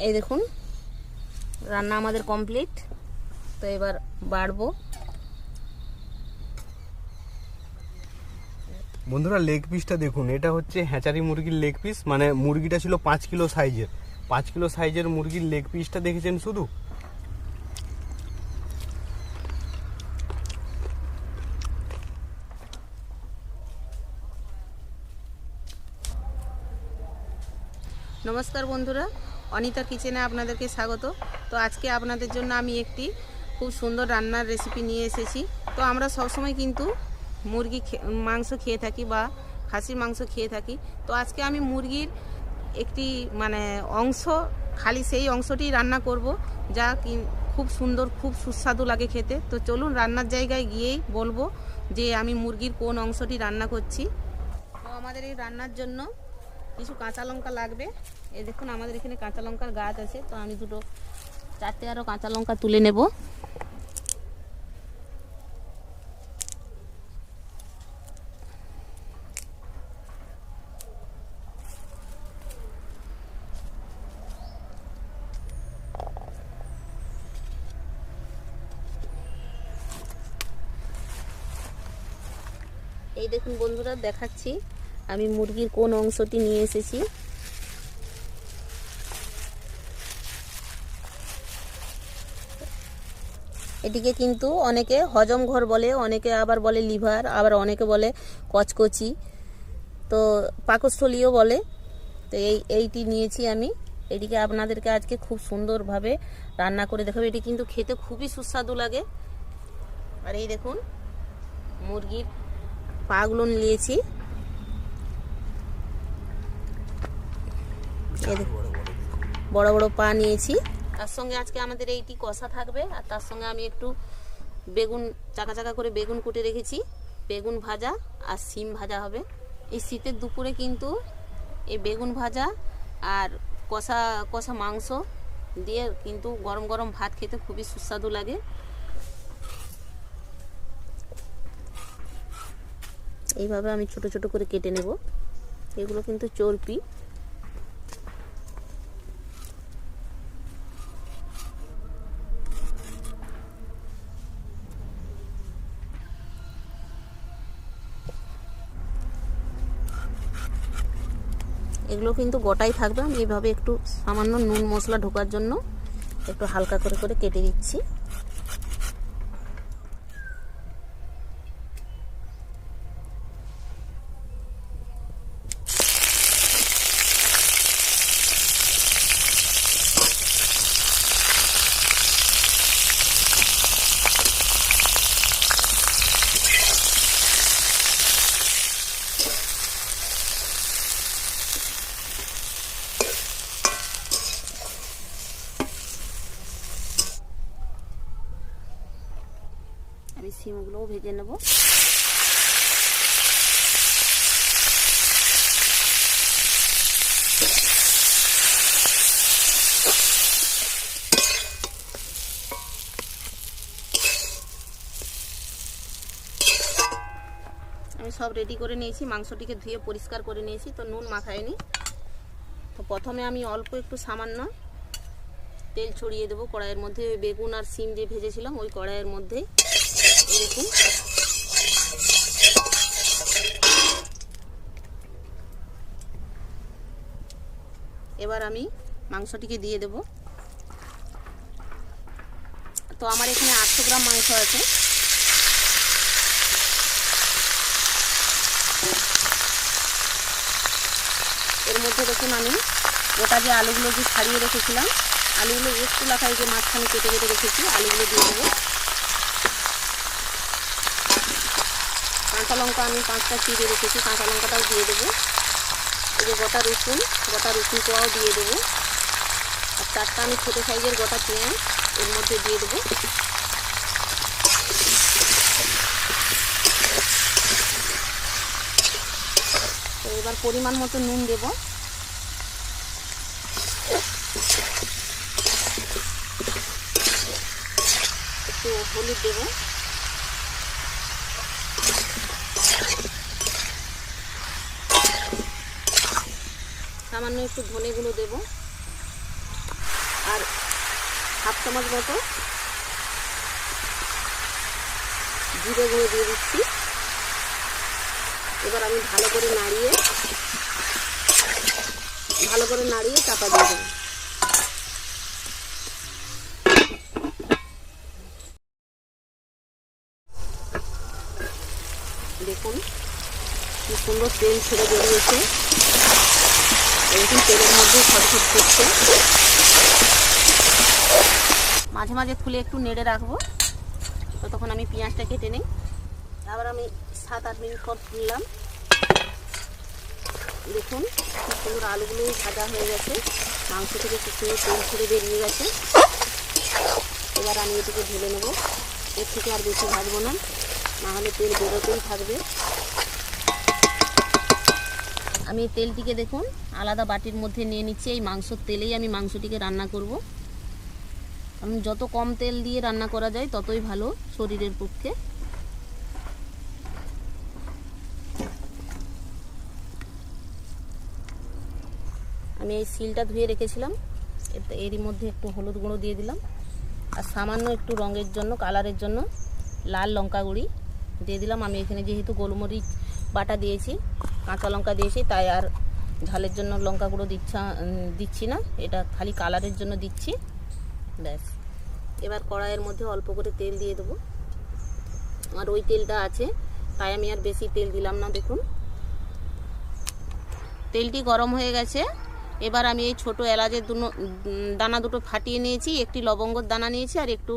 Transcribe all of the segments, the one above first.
এই দেখুন রান্না আমাদের কমপ্লিট। তো এবার বাড়বো। বন্ধুরা লেগ পিসটা দেখুন, এটা হচ্ছে হ্যাচারি মুরগির লেগ পিস, মানে মুরগিটা ছিল 5 কিলো সাইজের। 5 কিলো সাইজের মুরগির লেগ পিসটা দেখেছেন শুধু। নমস্কার বন্ধুরা, অনিতা কিচেনে আপনাদেরকে স্বাগত। তো আজকে আপনাদের জন্য আমি একটি খুব সুন্দর রান্নার রেসিপি নিয়ে এসেছি। তো আমরা সবসময় কিন্তু মুরগি মাংস খেয়ে থাকি বা খাসির মাংস খেয়ে থাকি। তো আজকে আমি মুরগির একটি অংশ, খালি সেই অংশটি রান্না করব, যা খুব সুন্দর, খুব সুস্বাদু লাগে খেতে। তো চলুন রান্নার জায়গায় গিয়েই বলবো যে আমি মুরগির কোন অংশটি রান্না করছি। তো আমাদের এই রান্নার জন্য কিছু কাঁচা লঙ্কা লাগবে। এই দেখুন আমাদের এখানে কাঁচা লঙ্কার গাছ আছে। তো আমি 4টে আরও কাঁচা লঙ্কা তুলে নেব। এই দেখুন বন্ধুরা, দেখাচ্ছি আমি মুরগির কোন অংশটি নিয়ে এসেছি। এটিকে কিন্তু অনেকে হজম ঘর বলে, অনেকে আবার বলে লিভার, আবার অনেকে বলে কচকচি, তো পাকস্থলীও বলে। তো এইটি নিয়েছি আমি। এটিকে আপনাদেরকে আজকে খুব সুন্দরভাবে রান্না করে দেখাবো। এটি কিন্তু খেতে খুবই সুস্বাদু লাগে। আর এই দেখুন মুরগির পাগুলো নিয়েছি। বড় বড় পা নিয়েছি। তার সঙ্গে আজকে আমাদের এইটি কষা থাকবে। আর তার সঙ্গে আমি একটু বেগুন, চাকা চাকা করে বেগুন কুটে রেখেছি। বেগুন ভাজা আর শিম ভাজা হবে। এই শীতের দুপুরে কিন্তু এই বেগুন ভাজা আর কষা কষা মাংস দিয়ে কিন্তু গরম গরম ভাত খেতে খুবই সুস্বাদু লাগে। এইভাবে আমি ছোট ছোট করে কেটে নেব। এগুলো কিন্তু চর্বি। এগুলো কিন্তু গোটাই থাকবে। আমি এইভাবে একটু সামান্য নুন মশলা ঢোকার জন্য একটু হালকা করে করে কেটে দিচ্ছি। আমি শিমগুলোও ভেজে নেব। আমি সব রেডি করে নিয়েছি। মাংসটিকে ধুয়ে পরিষ্কার করে নিয়েছি। তো নুন মাখাইনি। তো প্রথমে আমি অল্প একটু সামান্য তেল ছড়িয়ে দেবো কড়াইয়ের মধ্যে। ওই বেগুন আর শিম যে ভেজেছিলাম ওই কড়াইয়ের মধ্যে। দেখুন এবার আমি মাংসটিকে দিয়ে দেব। তো আমার এখানে 800 গ্রাম মাংস আছে। এর মধ্যে দেখুন আমি গোটা যে আলুগুলো যে ছাড়িয়ে রেখেছিলাম, আলুগুলো একটু লাখাই যে মাঝখানে কেটে কেটে রেখেছি, আলুগুলো দিয়ে দেবো। কাঁচা লঙ্কা আমি 5টা চিড়ে রেখেছি, কাঁচা লঙ্কাটাও দিয়ে দেবো। এই যে গোটা রসুন কোয়াও দিয়ে দেবো। আর 4টা আমি ছোটো সাইজের গোটা পেঁয়াজ এর মধ্যে দিয়ে দেবো। তো এবার পরিমাণ মতো নুন দেব। একটু হলুদ দেব। সামান্য একটু ধনে গুঁড়ো দেব। আর হাফ চামচ মতো জিরে গুঁড়ো দিয়ে দিচ্ছি। এবার আমি ভালো করে নাড়িয়ে চাপা দিয়ে দেবো। দেখুন কি সুন্দর তেল ছেড়ে বেরিয়েছে, এরকম তেলের মধ্যে ছটফট করছে। মাঝে মাঝে খুলে একটু নেড়ে রাখবো। তো তখন আমি পেঁয়াজটা কেটে নিই। আবার আমি 7-8 মিনিট পর তুললাম। দেখুন খুব সুন্দর আলুগুলো ভাজা হয়ে গেছে, মাংস থেকে খুব সুন্দর তেল ছেড়ে বেরিয়ে গেছে। এবার আমি এটাকে ঢেলে নেব। এর থেকে আর বেশি ভাজবো না, নাহলে তেল বেরোতেই থাকবে। আমি তেলটিকে দেখুন আলাদা বাটির মধ্যে নিয়ে নিচ্ছি। এই মাংসর তেলেই আমি মাংসটিকে রান্না করব। কারণ যত কম তেল দিয়ে রান্না করা যায় ততই ভালো শরীরের পক্ষে। আমি এই সিলটা ধুয়ে রেখেছিলাম, এরই মধ্যে একটু হলুদ গুঁড়ো দিয়ে দিলাম, আর সামান্য একটু রঙের জন্য, কালারের জন্য লাল লঙ্কা গুঁড়ি দিয়ে দিলাম। আমি এখানে যেহেতু গোলমরিচ বাটা দিয়েছি, কাঁচা লঙ্কা দিয়েছি, তাই আর ঝালের জন্য লঙ্কা গুঁড়ো দিচ্ছি না, এটা খালি কালারের জন্য দিচ্ছি, ব্যাস। এবার কড়াইয়ের মধ্যে অল্প করে তেল দিয়ে দেবো। আর ওই তেলটা আছে, তাই আমি আর বেশি তেল দিলাম না। দেখুন তেলটি গরম হয়ে গেছে। এবার আমি এই ছোটো এলাচের দানা দুটো ফাটিয়ে নিয়েছি, একটি লবঙ্গর দানা নিয়েছি, আর একটু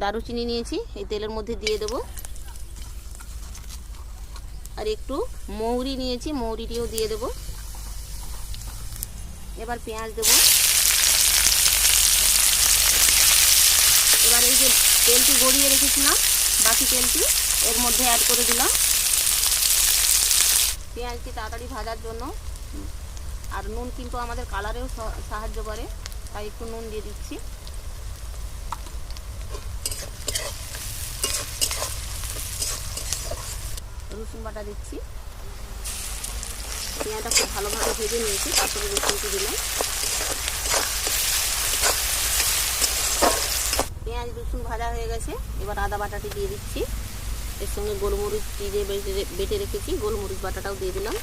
দারুচিনি নিয়েছি, এই তেলের মধ্যে দিয়ে দেবো। আর একটু মৌরি নিয়েছি, মৌরিটিও দিয়ে দেবো। এবার পেঁয়াজ দেবো। এবার এই যে তেলটি গড়িয়ে রেখেছিলাম, বাকি তেলটি এর মধ্যে অ্যাড করে দিলাম পেঁয়াজটি তাড়াতাড়ি ভাজার জন্য। আর নুন কিন্তু আমাদের কালারেও সাহায্য করে, তাই একটু নুন দিয়ে দিচ্ছি। রসুন বাটা দিচ্ছি। পেঁয়াজটা খুব ভালোভাবে ভেজে নিয়েছি, তারপরে রসুনটি দিলাম। পেঁয়াজ রসুন ভাজা হয়ে গেছে। এবার আদা বাটাটি দিয়ে দিচ্ছি। এর সঙ্গে গোলমরিচটি যে বেটে রেখেছি, গোলমরিচ বাটাটাও দিয়ে দিলাম।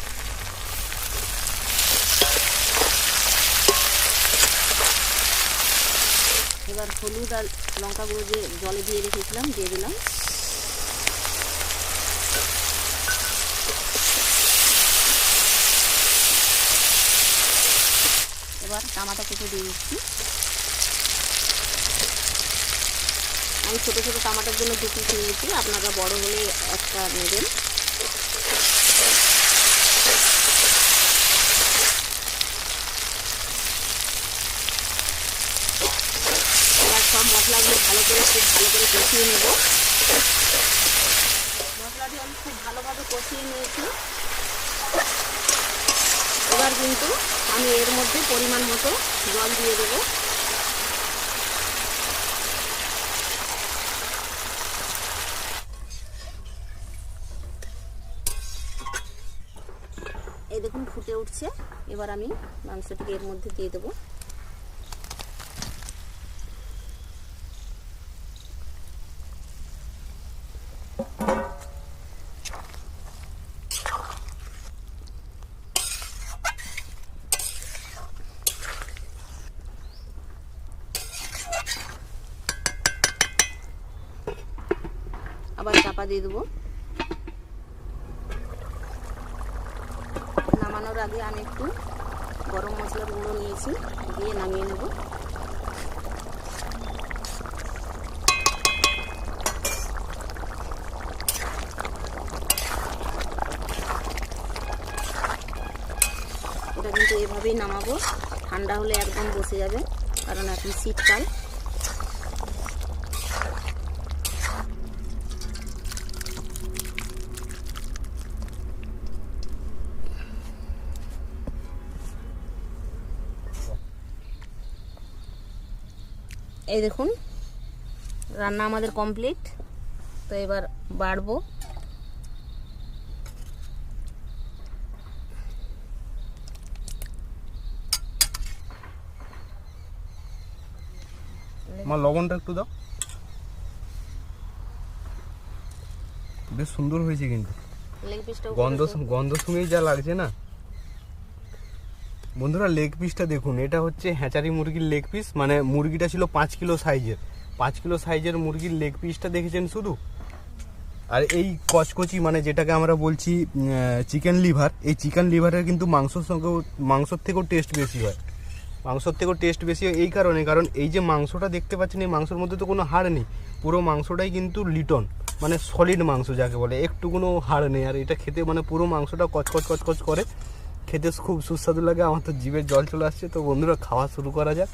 এবার হলুদ আর লঙ্কা গুঁড়ো যে জলে দিয়ে রেখেছিলাম দিয়ে দিলাম। এবার টমেটো কুচি দিয়ে দিচ্ছি। আমি ছোটো ছোটো টমেটোর জন্য 2 পিস নিয়েছি, আপনারা বড় হলে একটা নেবেন। এবার সব মশলাগুলো খুব ভালো করে কষিয়ে নেব। মশলাটি আমি খুব ভালোভাবে কষিয়ে নিয়েছি। এবার কিন্তু আমি এর মধ্যে পরিমাণ মতো জল দিয়ে দেবো। এই দেখুন ফুটে উঠছে। এবার আমি মাংসটিকে এর মধ্যে দিয়ে দেবো। আবার চাপা দিয়ে দেবো। নামানোর আগে আমি একটু গরম মশলার গুঁড়ো নিয়েছি, দিয়ে নামিয়ে নেব। এটা কিন্তু এভাবেই নামাবো, ঠান্ডা হলে একদম বসে যাবে, কারণ এখন শীতকাল। এই দেখুন রান্না আমাদের কমপ্লিট। তো এবার বাড়বো। মা লবণটা একটু দাও। বেশ সুন্দর হয়েছে কিন্তু, লেগ পিসটা গন্ধ শুনেই যা লাগছে না। বন্ধুরা লেগ পিসটা দেখুন, এটা হচ্ছে হ্যাচারি মুরগির লেগ পিস, মানে মুরগিটা ছিল 5 কিলো সাইজের। 5 কিলো সাইজের মুরগির লেগ পিসটা দেখেছেন শুধু। আর এই কচকচি মানে যেটাকে আমরা বলছি চিকেন লিভার, এই চিকেন লিভারের কিন্তু মাংসর থেকেও টেস্ট বেশি হয়। মাংসর থেকেও টেস্ট বেশি হয় এই কারণে, কারণ এই যে মাংসটা দেখতে পাচ্ছেন, এই মাংসের মধ্যে তো কোনো হাড় নেই, পুরো মাংসটাই কিন্তু লিটন, মানে সলিড মাংস যাকে বলে, একটু কোনো হাড় নেই। আর এটা খেতে মানে পুরো মাংসটা কচকচ কচকচ করে, খেতে খুব সুস্বাদু লাগে। আমার তো জিভে জল চলে আসছে। তো বন্ধুরা খাওয়া শুরু করা যাক।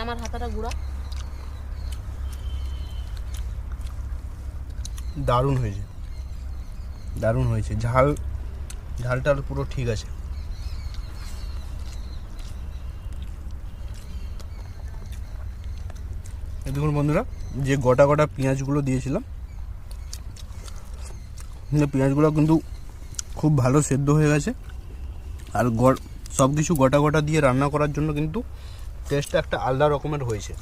আমার হাতাটা গুঁড়া। দারুণ হয়েছে, দারুণ হয়েছে। ঝালটার পুরো ঠিক আছে। দেখুন বন্ধুরা, যে গোটা গোটা পেঁয়াজগুলো দিয়েছিলাম, পেঁয়াজগুলো কিন্তু খুব ভালো সেদ্ধ হয়ে গেছে। আর সব কিছু গোটা গোটা দিয়ে রান্না করার জন্য কিন্তু টেস্টটা একটা আলাদা রকমের হয়েছে।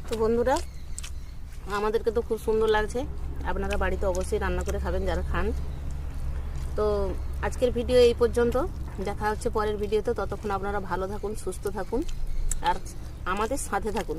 তো বন্ধুরা, আমাদেরকে তো খুব সুন্দর লাগছে। আপনারা বাড়িতে অবশ্যই রান্না করে খাবেন যারা খান। তো আজকের ভিডিও এই পর্যন্ত, দেখা হচ্ছে পরের ভিডিওতে। ততক্ষণ আপনারা ভালো থাকুন, সুস্থ থাকুন আর আমাদের সাথে থাকুন।